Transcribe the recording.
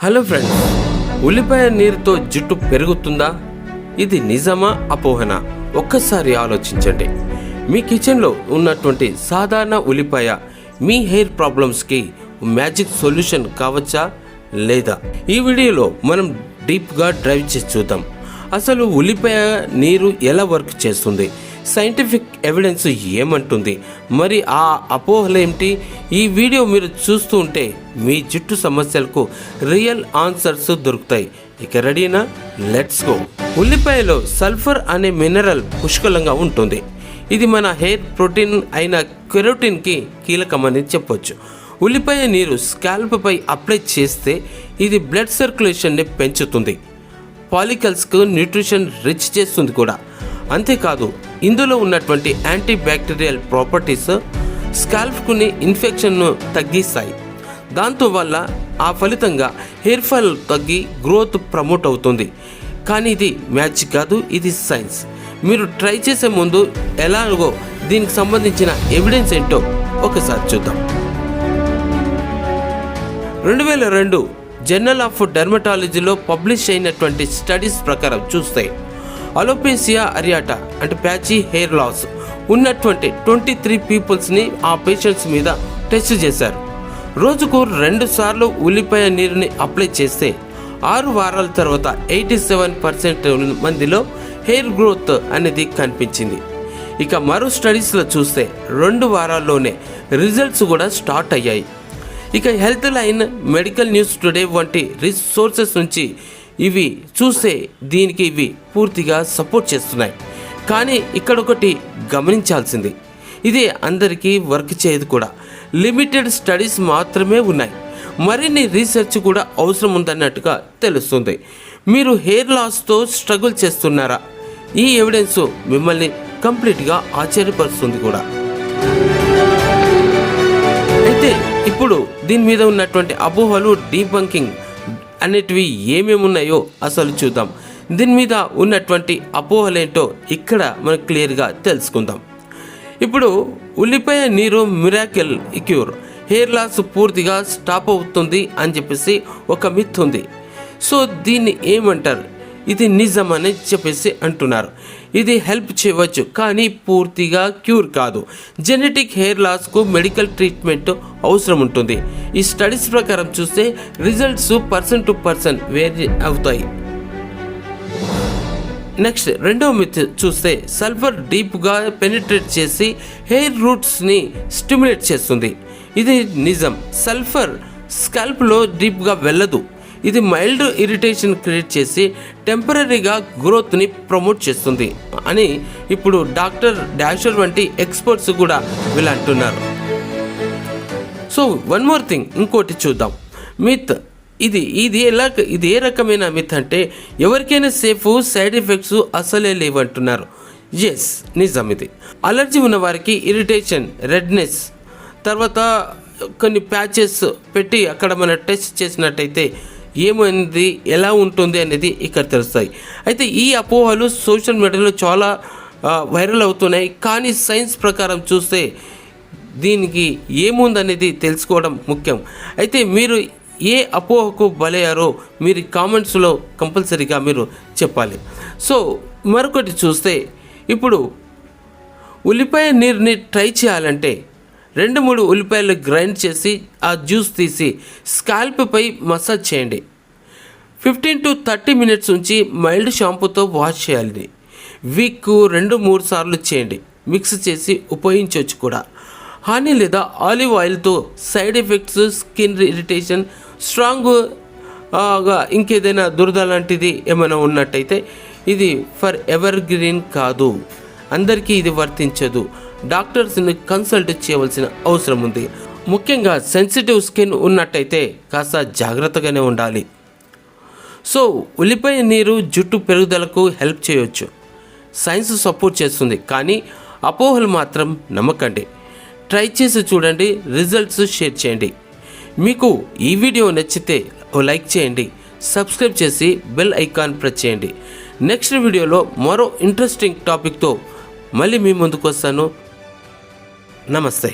Hello friends, ఉల్లిపాయ నీరుతో జుట్టు పెరుగుతుందా? ఇది నిజమా అపోహన? ఒక్కసారి ఆలోచించండి. మీ కిచెన్లో ఉన్నటువంటి సాధారణ ఉల్లిపాయ మీ హెయిర్ ప్రాబ్లమ్స్కి మ్యాజిక్ సొల్యూషన్ కావచ్చా లేదా? ఈ వీడియోలో మనం డీప్గా డ్రైవ్ చేసి చూద్దాం. అసలు ఉల్లిపాయ నీరు ఎలా వర్క్ చేస్తుంది, సైంటిఫిక్ ఎవిడెన్స్ ఏమంటుంది, మరి ఆ అపోహలేమిటి? ఈ వీడియో మీరు చూస్తూ ఉంటే మీ జుట్టు సమస్యలకు రియల్ ఆన్సర్స్ దొరుకుతాయి. ఇక రెడీనా? Let's go. ఉల్లిపాయలో సల్ఫర్ అనే మినరల్ పుష్కలంగా ఉంటుంది. ఇది మన హెయిర్ ప్రోటీన్ అయిన కెరోటిన్కి కీలకమని చెప్పొచ్చు. ఉల్లిపాయ నీరు స్కాల్ప్ పై అప్లై చేస్తే ఇది బ్లడ్ సర్క్యులేషన్ని పెంచుతుంది, పాలికల్స్కు న్యూట్రిషన్ రిచ్ చేస్తుంది కూడా. అంతేకాదు, ఇందులో ఉన్నటువంటి యాంటీ బ్యాక్టీరియల్ ప్రాపర్టీస్ స్కాల్ప్కుని ఇన్ఫెక్షన్ను తగ్గిస్తాయి. దాంతో వల్ల ఆ ఫలితంగా హెయిర్ ఫాల్ తగ్గి గ్రోత్ ప్రమోట్ అవుతుంది. కానీ ఇది మ్యాజిక్ కాదు, ఇది సైన్స్. మీరు ట్రై చేసే ముందు ఎలాగో దీనికి సంబంధించిన ఎవిడెన్స్ ఏంటో ఒకసారి చూద్దాం. 2002 జర్నల్ ఆఫ్ డెర్మటాలజీలో పబ్లిష్ అయినటువంటి స్టడీస్ ప్రకారం చూస్తే అలోపేసియా అరియాటా అంటే ప్యాచీ హెయిర్ లాస్ ఉన్నటువంటి 23 పీపుల్స్ని ఆ పేషెంట్స్ మీద టెస్ట్ చేశారు. రోజుకు 2 సార్లు ఉల్లిపాయ నీరుని అప్లై చేస్తే 6 వారాల తర్వాత 87% మందిలో హెయిర్ గ్రోత్ అనేది కనిపించింది. ఇక మరో స్టడీస్లో చూస్తే 2 వారాల్లోనే రిజల్ట్స్ కూడా స్టార్ట్ అయ్యాయి. ఇక health line, medical news today వంటి రిసోర్సెస్ నుంచి ఇవి చూస్తే దీనికి ఇవి పూర్తిగా సపోర్ట్ చేస్తున్నాయి. కానీ ఇక్కడ ఒకటి గమనించాల్సింది, ఇది అందరికీ వర్క్ చేయదు కూడా. లిమిటెడ్ స్టడీస్ మాత్రమే ఉన్నాయి. మరిన్ని రీసెర్చ్ కూడా అవసరం ఉందన్నట్టుగా తెలుస్తుంది. మీరు హెయిర్ లాస్తో స్ట్రగుల్ చేస్తున్నారా? ఈ ఎవిడెన్స్ మిమ్మల్ని కంప్లీట్గా ఆశ్చర్యపరుస్తుంది కూడా. అయితే ఇప్పుడు దీని మీద ఉన్నటువంటి అపోహలు, డీబంకింగ్ అనేటివి ఏమేమి ఉన్నాయో అసలు చూద్దాం. దీని మీద ఉన్నటువంటి అపోహలేంటో ఇక్కడ మనం క్లియర్గా తెలుసుకుందాం. ఇప్పుడు ఉల్లిపాయ నీరు మిరాకిల్ క్యూర్, హెయిర్ లాస్ పూర్తిగా స్టాప్ అవుతుంది అని చెప్పేసి ఒక మిత్ ఉంది. సో దీన్ని ఏమంటారు? ఇది నిజమని చెప్పేసి అంటున్నారు. ఇది హెల్ప్ చేయవచ్చు కానీ పూర్తిగా క్యూర్ కాదు. జెనెటిక్ హెయిర్ లాస్కు మెడికల్ ట్రీట్మెంట్ అవసరం ఉంటుంది. ఈ స్టడీస్ ప్రకారం చూస్తే results person to person vary అవుతాయి. నెక్స్ట్ రెండవ మిత్ చూస్తే సల్ఫర్ డీప్గా పెనిట్రేట్ చేసి హెయిర్ రూట్స్ని స్టిమ్యులేట్ చేస్తుంది. ఇది నిజం. సల్ఫర్ స్కాల్ప్లో డీప్గా వెళ్ళదు. ఇది మైల్డ్ ఇరిటేషన్ క్రియేట్ చేసి టెంపరీగా గ్రోత్ని ప్రమోట్ చేస్తుంది అని ఇప్పుడు డాక్టర్ డాషర్ వంటి ఎక్స్పర్ట్స్ కూడా వీళ్ళు అంటున్నారు. సో వన్ మోర్ థింగ్, ఇంకోటి చూద్దాం. మిత్ ఇది ఏ రకమైన మిత్ అంటే ఎవరికైనా సేఫ్, సైడ్ ఎఫెక్ట్స్ అసలే లేవంటున్నారు. ఎస్, నిజం. ఇది అలర్జీ ఉన్న వారికి ఇరిటేషన్, రెడ్నెస్, తర్వాత కొన్ని ప్యాచెస్ పెట్టి అక్కడ మనం టెస్ట్ చేసినట్టయితే ఏమైంది, ఎలా ఉంటుంది అనేది ఇక్కడ తెలుస్తాయి. అయితే ఈ అపోహలు సోషల్ మీడియాలో చాలా వైరల్ అవుతున్నాయి. కానీ సైన్స్ ప్రకారం చూస్తే దీనికి ఏముందనేది తెలుసుకోవడం ముఖ్యం. అయితే మీరు ఏ అపోహకు బలయ్యారో మీరు కామెంట్స్లో కంపల్సరీగా మీరు చెప్పాలి. సో మరొకటి చూస్తే, ఇప్పుడు ఉల్లిపాయ నీరుని ట్రై చేయాలంటే 2-3 ఉల్లిపాయలు గ్రైండ్ చేసి ఆ జ్యూస్ తీసి స్కాల్ప్ పై మసాజ్ చేయండి. 15 to 30 మినిట్స్ ఉంచి మైల్డ్ షాంపూతో వాష్ చేయాలి. వీక్ 2-3 సార్లు చేయండి. మిక్స్ చేసి ఉపయోగించవచ్చు కూడా. హనీ లేదా ఆలివ్ ఆయిల్తో సైడ్ ఎఫెక్ట్స్, స్కిన్ ఇరిటేషన్, స్ట్రాంగ్గా ఇంకేదైనా దురద లాంటిది ఏమైనా ఉన్నట్టయితే ఇది ఫర్ ఎవర్ గ్రీన్ కాదు. అందరికీ ఇది వర్తించదు. డాక్టర్స్ని కన్సల్ట్ చేయవలసిన అవసరం ఉంది. ముఖ్యంగా సెన్సిటివ్ స్కిన్ ఉన్నట్టయితే కాస్త జాగ్రత్తగానే ఉండాలి. సో ఉల్లిపాయ నీరు జుట్టు పెరుగుదలకు హెల్ప్ చేయవచ్చు. సైన్స్ సపోర్ట్ చేస్తుంది. కానీ అపోహలు మాత్రం నమ్మకండి. ట్రై చేసి చూడండి, రిజల్ట్స్ షేర్ చేయండి. మీకు ఈ వీడియో నచ్చితే లైక్ చేయండి, సబ్స్క్రైబ్ చేసి బెల్ ఐకాన్ ప్రెస్ చేయండి. నెక్స్ట్ వీడియోలో మరో ఇంట్రెస్టింగ్ టాపిక్తో మళ్ళీ మీ ముందుకు వస్తాను. నమస్తే.